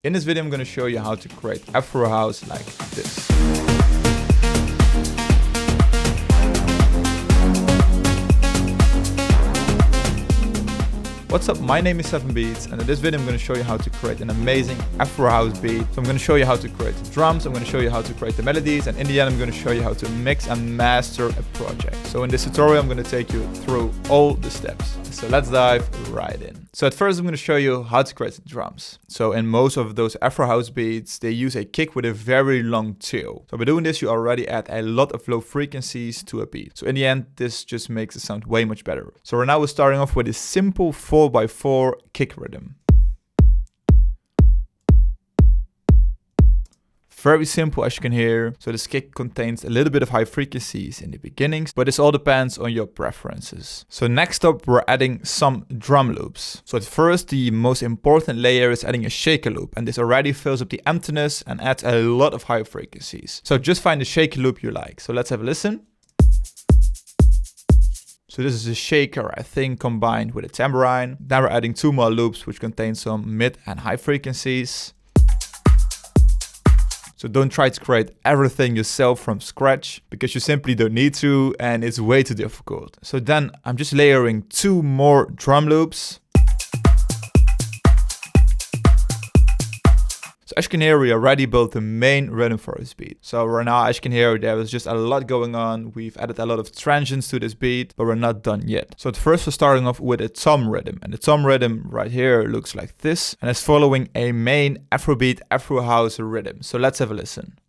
In this video, I'm going to show you how to create Afro house like this. What's up, my name is 7Beats, and in this video I'm going to show you how to create an amazing Afro house beat. So I'm going to show you how to create the drums, I'm going to show you how to create the melodies, and in the end I'm going to show you how to mix and master a project. So in this tutorial I'm going to take you through all the steps. So let's dive right in. So at first I'm going to show you how to create the drums. So in most of those Afro house beats, they use a kick with a very long tail. So by doing this, you already add a lot of low frequencies to a beat. So in the end, this just makes it sound way much better. So right now we're starting off with a simple 4x4 kick rhythm. Very simple, as you can hear. So this kick contains a little bit of high frequencies in the beginnings, but this all depends on your preferences. So next up, we're adding some drum loops. So at first, the most important layer is adding a shaker loop, and this already fills up the emptiness and adds a lot of high frequencies. So just find the shaker loop you like. So let's have a listen. So this is a shaker, I think, combined with a tambourine. Then we're adding two more loops, which contain some mid and high frequencies. So don't try to create everything yourself from scratch, because you simply don't need to, and it's way too difficult. So then I'm just layering two more drum loops. So as you can hear, we already built the main rhythm for this beat. So right now, as you can hear, there was just a lot going on. We've added a lot of transients to this beat, but we're not done yet. So at first, we're starting off with a tom rhythm. And the tom rhythm right here looks like this. And it's following a main Afrobeat, Afro house rhythm. So let's have a listen.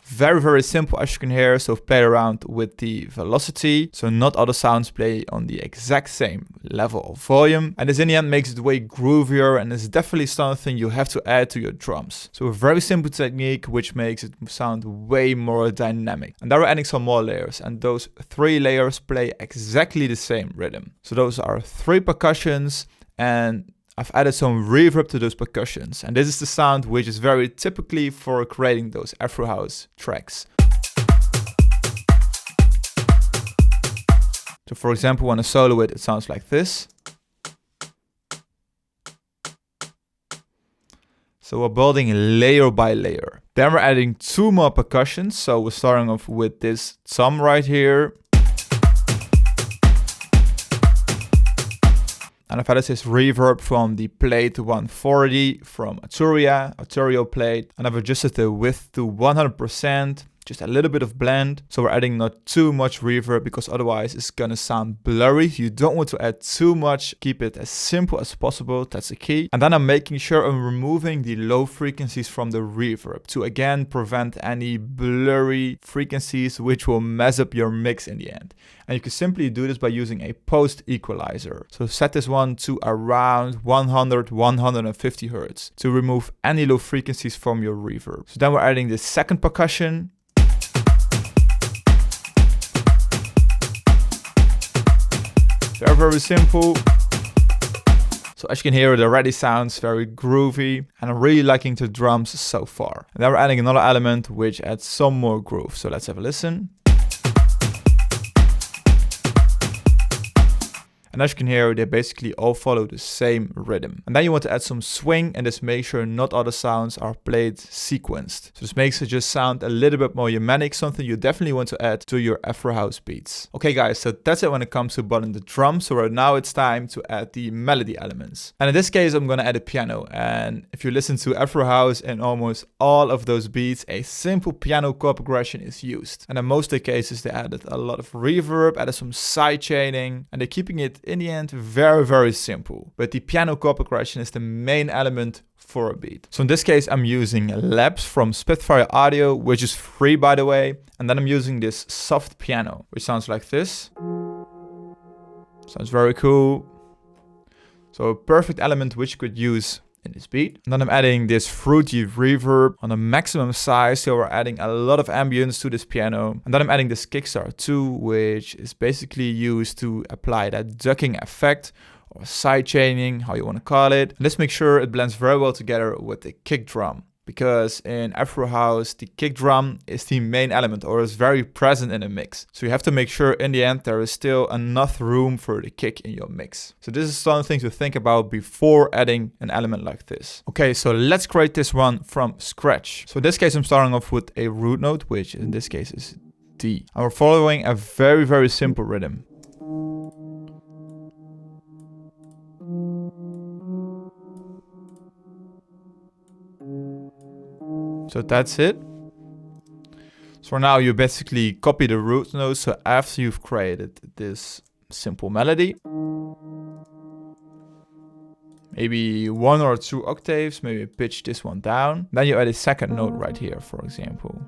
Very simple, as you can hear. So play around with the velocity. So not all the sounds play on the exact same level of volume. And this in the end makes it way groovier, and it's definitely something you have to add to your drums. So a very simple technique which makes it sound way more dynamic. And now we're adding some more layers, and those three layers play exactly the same rhythm. So those are three percussions, and I've added some reverb to those percussions, and this is the sound which is very typically for creating those Afro house tracks. So for example, when I solo it, it sounds like this. So we're building layer by layer. Then we're adding two more percussions. So we're starting off with this tom right here. And I've added this reverb from the plate 140 from Arturia plate. And I've adjusted the width to 100%, just a little bit of blend. So we're adding not too much reverb, because otherwise it's gonna sound blurry. You don't want to add too much. Keep it as simple as possible. That's the key. And then I'm making sure I'm removing the low frequencies from the reverb to again prevent any blurry frequencies which will mess up your mix in the end. And you can simply do this by using a post equalizer. So set this one to around 100-150 Hertz to remove any low frequencies from your reverb. So then we're adding the second percussion. Very simple. So as you can hear, it already sounds very groovy, and I'm really liking the drums so far. And then we're adding another element which adds some more groove. So let's have a listen. And as you can hear, they basically all follow the same rhythm. And then you want to add some swing, and just make sure not all the sounds are played sequenced. So this makes it just sound a little bit more humanic, something you definitely want to add to your Afro house beats. Okay guys, so that's it when it comes to building the drums. So right now it's time to add the melody elements. And in this case, I'm gonna add a piano. And if you listen to Afro house in almost all of those beats, a simple piano chord progression is used. And in most of the cases, they added a lot of reverb, added some side chaining, and they're keeping it in the end very simple. But the piano chord progression is the main element for a beat. So in this case, I'm using Labs from Spitfire Audio, which is free by the way. And then I'm using this soft piano, which sounds like this. Sounds very cool. So a perfect element which you could use in this beat. And then I'm adding this fruity reverb on a maximum size, so we're adding a lot of ambience to this piano. And then I'm adding this kickstart too, which is basically used to apply that ducking effect, or side chaining, how you want to call it. And let's make sure it blends very well together with the kick drum, because in Afro house, the kick drum is the main element or is very present in a mix. So you have to make sure in the end there is still enough room for the kick in your mix. So this is something to think about before adding an element like this. Okay, so let's create this one from scratch. So in this case, I'm starting off with a root note, which in this case is D. And we're following a very, very simple rhythm. So that's it. So now you basically copy the root notes. So after you've created this simple melody, maybe 1 or 2 octaves, maybe pitch this one down. Then you add a second note right here, for example.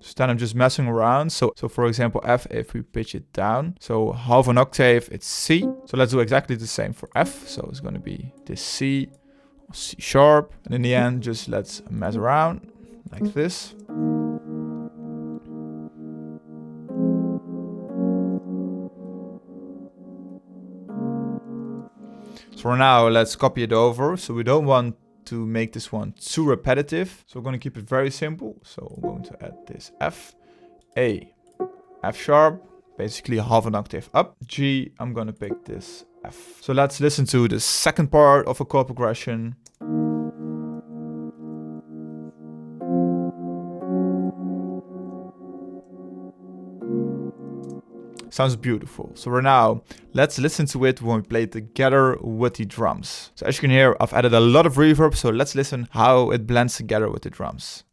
So then I'm just messing around. So for example, F, if we pitch it down, so half an octave, it's C. So let's do exactly the same for F. So it's going to be this C, or C sharp. And in the end, just let's mess around like this. So for now, let's copy it over. So we don't want to make this one too repetitive. So we're going to keep it very simple. So I'm going to add this F, A, F sharp, basically half an octave up. G, I'm going to pick this F. So let's listen to the second part of a chord progression. Sounds beautiful. So for now, let's listen to it when we play it together with the drums. So as you can hear, I've added a lot of reverb, so let's listen how it blends together with the drums.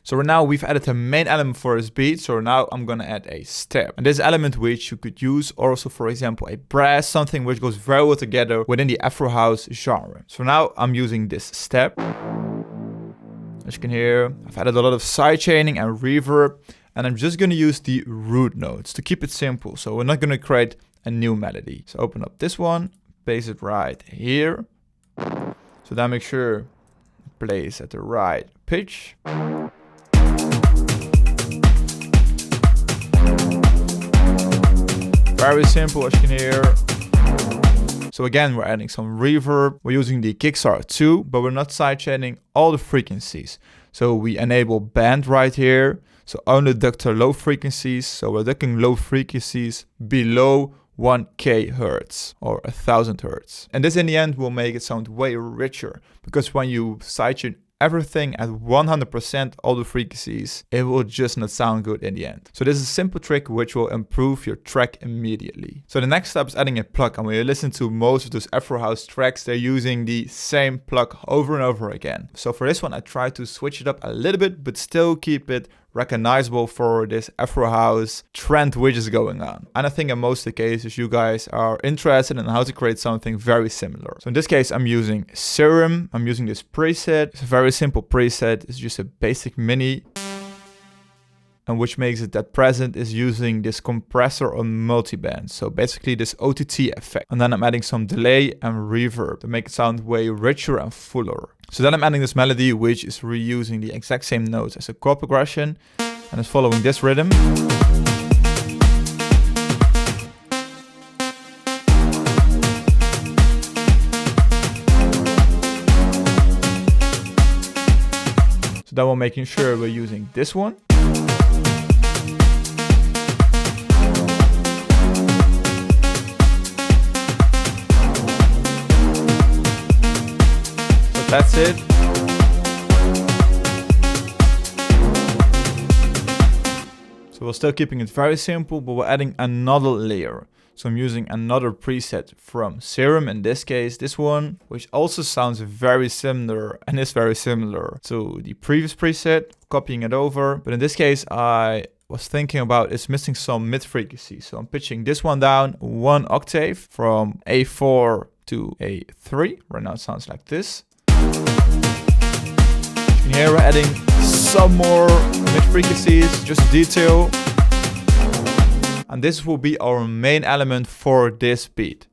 So now we've added a main element for this beat. So now I'm gonna add a step. And this element which you could use also, for example, a brass, something which goes very well together within the Afro house genre. So now I'm using this step. As you can hear, I've added a lot of sidechaining and reverb. And I'm just gonna use the root notes to keep it simple. So we're not gonna create a new melody. So open up this one, place it right here. So then make sure it plays at the right pitch. Very simple, as you can hear. So again, we're adding some reverb. We're using the kickstart too, but we're not sidechaining all the frequencies. So we enable band right here. So only duck low frequencies. So we're ducking low frequencies below 1k hertz or 1000 hertz. And this in the end will make it sound way richer, because when you sidechain everything at 100%, all the frequencies, it will just not sound good in the end. So this is a simple trick which will improve your track immediately. So the next step is adding a pluck. And when you listen to most of those Afro house tracks, they're using the same pluck over and over again. So for this one, I try to switch it up a little bit, but still keep it recognizable for this Afro house trend which is going on. And I think in most of the cases you guys are interested in how to create something very similar. So in this case I'm using Serum. I'm using this preset. It's a very simple preset. It's just a basic mini. And which makes it that present is using this compressor on multiband. So basically this OTT effect. And then I'm adding some delay and reverb to make it sound way richer and fuller. So then I'm adding this melody which is reusing the exact same notes as a chord progression. And it's following this rhythm. So then we're making sure we're using this one. That's it. So we're still keeping it very simple, but we're adding another layer. So I'm using another preset from Serum, in this case, this one, which also sounds very similar and is very similar to the previous preset, copying it over. But in this case, I was thinking about it's missing some mid frequency. So I'm pitching this one down 1 octave from A4 to A3. Right now it sounds like this. Here we're adding some more mid frequencies, just detail. And this will be our main element for this beat.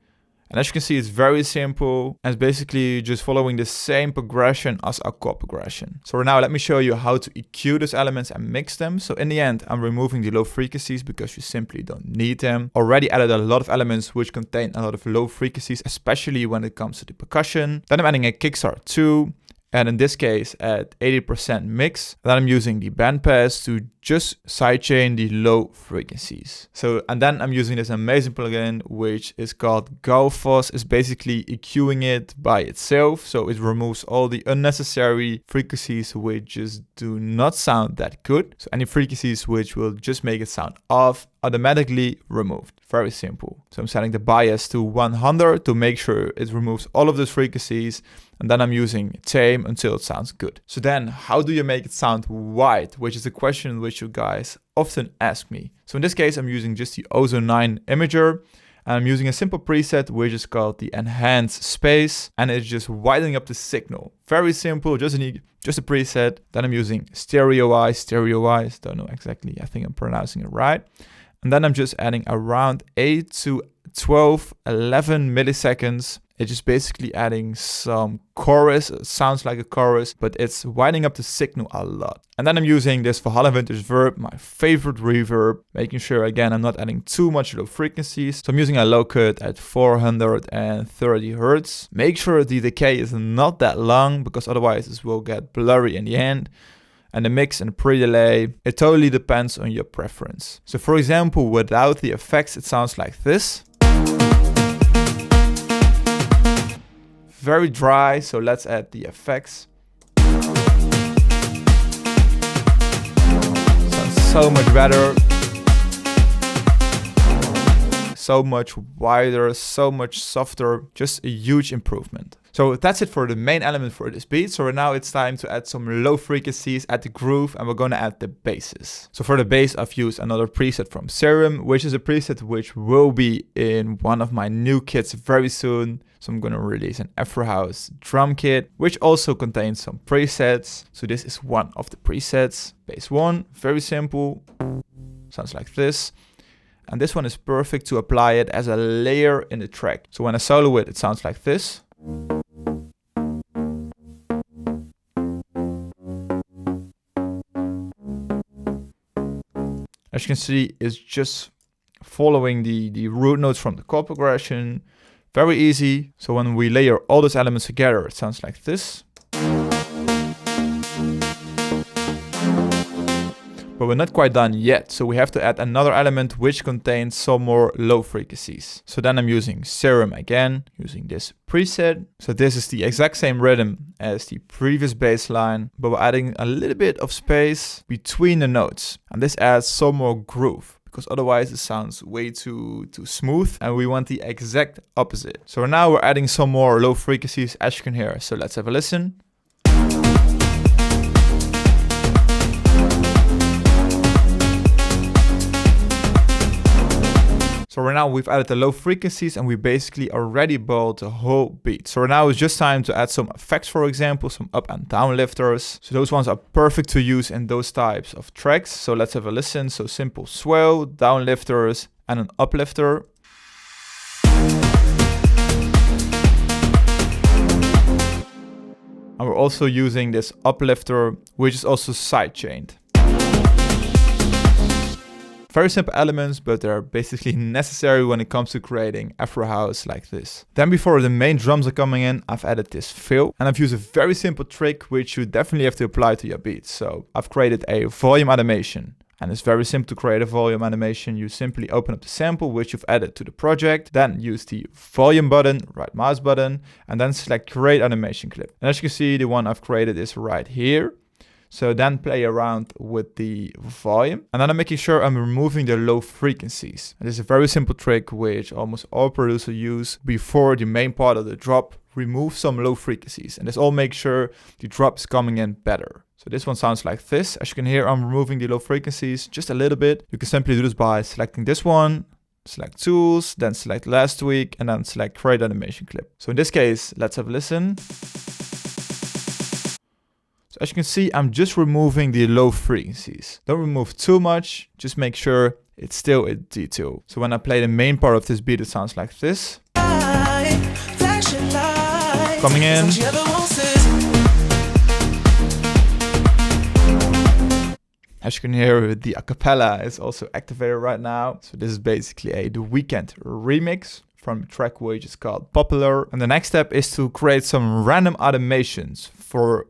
And as you can see, it's very simple and it's basically just following the same progression as our chord progression. So now let me show you how to EQ those elements and mix them. So in the end, I'm removing the low frequencies because you simply don't need them. Already added a lot of elements which contain a lot of low frequencies, especially when it comes to the percussion. Then I'm adding a kickstart too. And in this case at 80% mix. Then I'm using the bandpass to just sidechain the low frequencies. And then I'm using this amazing plugin which is called GauFuzz. It's basically EQing it by itself. So it removes all the unnecessary frequencies which just do not sound that good. So any frequencies which will just make it sound off, automatically removed. Very simple. So I'm setting the bias to 100 to make sure it removes all of those frequencies. And then I'm using tame until it sounds good. So then how do you make it sound white? Which is a question which you guys often ask me. So in this case, I'm using just the Ozone 9 imager. And I'm using a simple preset which is called the Enhance Space. And it's just widening up the signal. Very simple, just a preset. Then I'm using Stereo-Eyes, don't know exactly, I think I'm pronouncing it right. And then I'm just adding around 8 to 12, 11 milliseconds. It's just basically adding some chorus. It sounds like a chorus, but it's widening up the signal a lot. And then I'm using this Valhalla Vintage Verb, my favorite reverb, making sure, again, I'm not adding too much low frequencies. So I'm using a low cut at 430 Hertz. Make sure the decay is not that long, because otherwise this will get blurry in the end. And the mix and the pre-delay, it totally depends on your preference. So for example, without the effects, it sounds like this. Very dry, so let's add the effects. Sounds so much better. So much wider, so much softer, just a huge improvement. So that's it for the main element for this beat. So now it's time to add some low frequencies at the groove, and we're going to add the basses. So for the bass, I've used another preset from Serum, which is a preset which will be in one of my new kits very soon. So I'm going to release an Afro House drum kit, which also contains some presets. So this is one of the presets. Bass 1, very simple, sounds like this. And this one is perfect to apply it as a layer in the track. So when I solo it, it sounds like this. As you can see, it's just following the root notes from the chord progression. Very easy. So when we layer all those elements together, it sounds like this. But we're not quite done yet, so we have to add another element which contains some more low frequencies. So then I'm using Serum again, using this preset. So this is the exact same rhythm as the previous bass line, but we're adding a little bit of space between the notes. And this adds some more groove, because otherwise it sounds way too smooth, and we want the exact opposite. So now we're adding some more low frequencies, as you can hear. So let's have a listen. So right now we've added the low frequencies and we basically already boiled the whole beat. So right now it's just time to add some effects, for example, some up and down lifters. So those ones are perfect to use in those types of tracks. So let's have a listen. So simple swell, down lifters and an uplifter. And we're also using this uplifter, which is also sidechained. Very simple elements, but they're basically necessary when it comes to creating Afro house like this. Then before the main drums are coming in, I've added this fill. And I've used a very simple trick which you definitely have to apply to your beats. So I've created a volume animation. And it's very simple to create a volume animation. You simply open up the sample which you've added to the project, then use the volume button, right mouse button, and then select create animation clip. And as you can see, the one I've created is right here. So then play around with the volume. And then I'm making sure I'm removing the low frequencies. And this is a very simple trick which almost all producers use before the main part of the drop. Remove some low frequencies. And this all makes sure the drop is coming in better. So this one sounds like this. As you can hear, I'm removing the low frequencies just a little bit. You can simply do this by selecting this one, select tools, then select last tweak, and then select create animation clip. So in this case, let's have a listen. So as you can see, I'm just removing the low frequencies. Don't remove too much, just make sure it's still a detail. So when I play the main part of this beat, it sounds like this. coming in. As you can hear, the acapella is also activated right now. So this is basically a The Weeknd remix from a track which is called Popular. And the next step is to create some random automations. For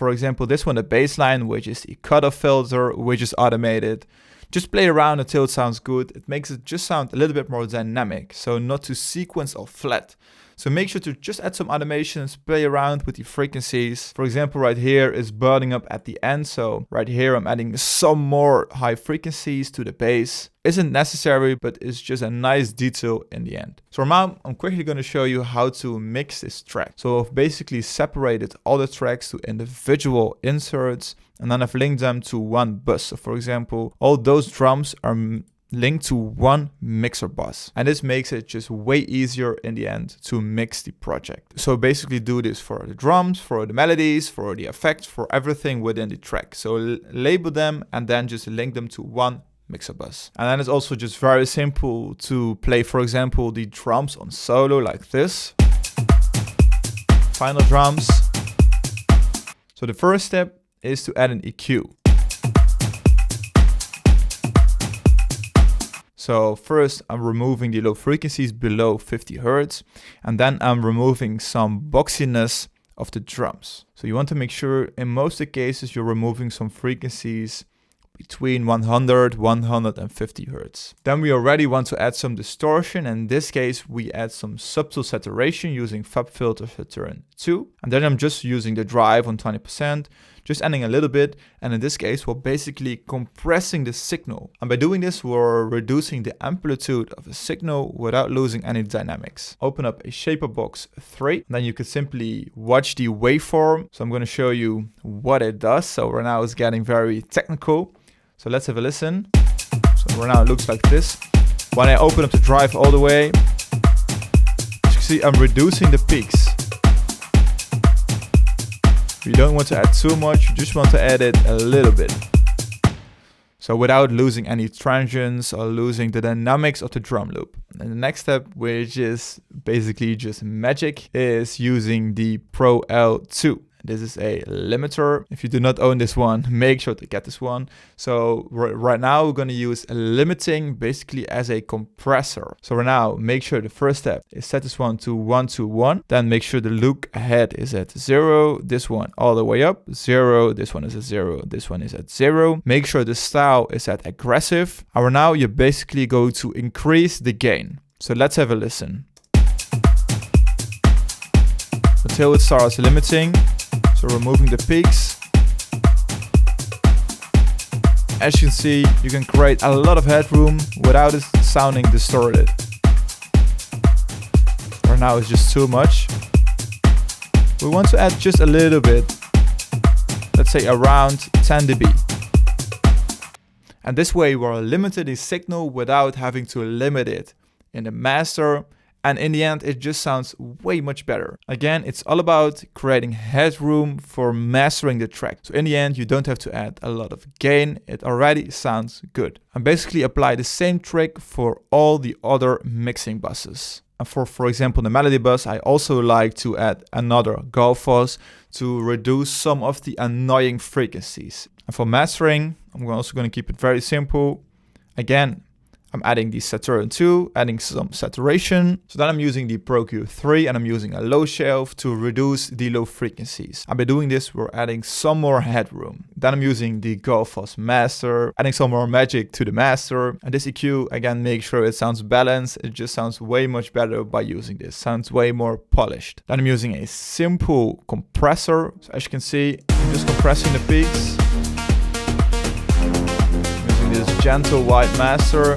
example, this one, the bassline, which is the cutoff filter, which is automated. Just play around until it sounds good. It makes it just sound a little bit more dynamic, so not too sequenced or flat. So make sure to just add some automations, play around with the frequencies. For example, right here is burning up at the end. So right here, I'm adding some more high frequencies to the bass. Isn't necessary, but it's just a nice detail in the end. So now I'm quickly going to show you how to mix this track. So I've basically separated all the tracks to individual inserts, and then I've linked them to one bus. So for example, all those drums are linked to one mixer bus, and this makes it just way easier in the end to mix the project. So basically do this for the drums, for the melodies, for the effects, for everything within the track. So label them and then just link them to one mixer bus. And then it's also just very simple to play, for example, the drums on solo like this. Final drums. So the first step is to add an EQ. So first I'm removing the low frequencies below 50 Hertz, and then I'm removing some boxiness of the drums. So you want to make sure in most of the cases you're removing some frequencies between 100, 150 Hertz. Then we already want to add some distortion. In this case, we add some subtle saturation using FabFilter Saturn 2. And then I'm just using the drive on 20%, just adding a little bit. And in this case, we're basically compressing the signal. And by doing this, we're reducing the amplitude of the signal without losing any dynamics. Open up a Shaper Box 3. And then you can simply watch the waveform. So I'm going to show you what it does. So right now it's getting very technical. So let's have a listen. So right now it looks like this. When I open up the drive all the way, as you can see, I'm reducing the peaks. You don't want to add too much, you just want to add it a little bit. So without losing any transients or losing the dynamics of the drum loop. And the next step, which is basically just magic, is using the Pro L2. This is a limiter. If you do not own this one, make sure to get this one. So right now we're going to use a limiting basically as a compressor. So right now, make sure the first step is set this one to 1 to 1. Then make sure the loop ahead is at 0. This one all the way up, 0. This one is at 0. This one is at 0. Make sure the style is at aggressive. And right now you're basically going to increase the gain. So let's have a listen. Until it starts limiting. So removing the peaks. As you can see, you can create a lot of headroom without it sounding distorted. Right now it's just too much. We want to add just a little bit. Let's say around 10 dB. And this way we're limiting the signal without having to limit it in the master. And in the end, it just sounds way much better. Again, it's all about creating headroom for mastering the track. So in the end, you don't have to add a lot of gain. It already sounds good. And basically apply the same trick for all the other mixing buses. And for example, the melody bus, I also like to add another Gullfoss to reduce some of the annoying frequencies. And for mastering, I'm also going to keep it very simple. Again, I'm adding the Saturn 2, adding some saturation. So then I'm using the Pro Q3 and I'm using a low shelf to reduce the low frequencies. And by doing this, we're adding some more headroom. Then I'm using the Gullfoss master, adding some more magic to the master. And this EQ, again, make sure it sounds balanced. It just sounds way much better by using this. Sounds way more polished. Then I'm using a simple compressor. So as you can see, I'm just compressing the peaks. Using this gentle white master.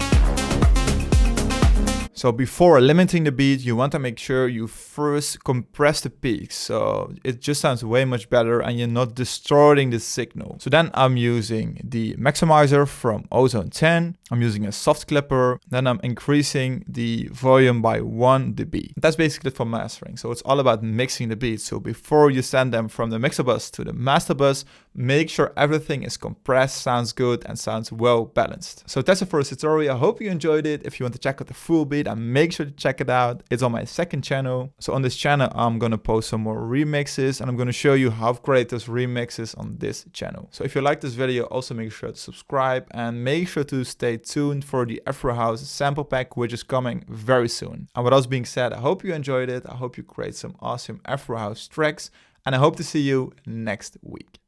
So before limiting the beat, you want to make sure you first compress the peaks. So it just sounds way much better and you're not distorting the signal. So then I'm using the maximizer from Ozone 10. I'm using a soft clipper. Then I'm increasing the volume by 1 dB. That's basically it for mastering. So it's all about mixing the beats. So before you send them from the mixer bus to the master bus, make sure everything is compressed, sounds good, and sounds well balanced. So that's it for this tutorial. I hope you enjoyed it. If you want to check out the full beat, then make sure to check it out. It's on my second channel. So on this channel, I'm gonna post some more remixes, and I'm gonna show you how to create those remixes on this channel. So if you like this video, also make sure to subscribe and make sure to stay tuned for the Afro House sample pack, which is coming very soon. And with that being said, I hope you enjoyed it. I hope you create some awesome Afro House tracks, and I hope to see you next week.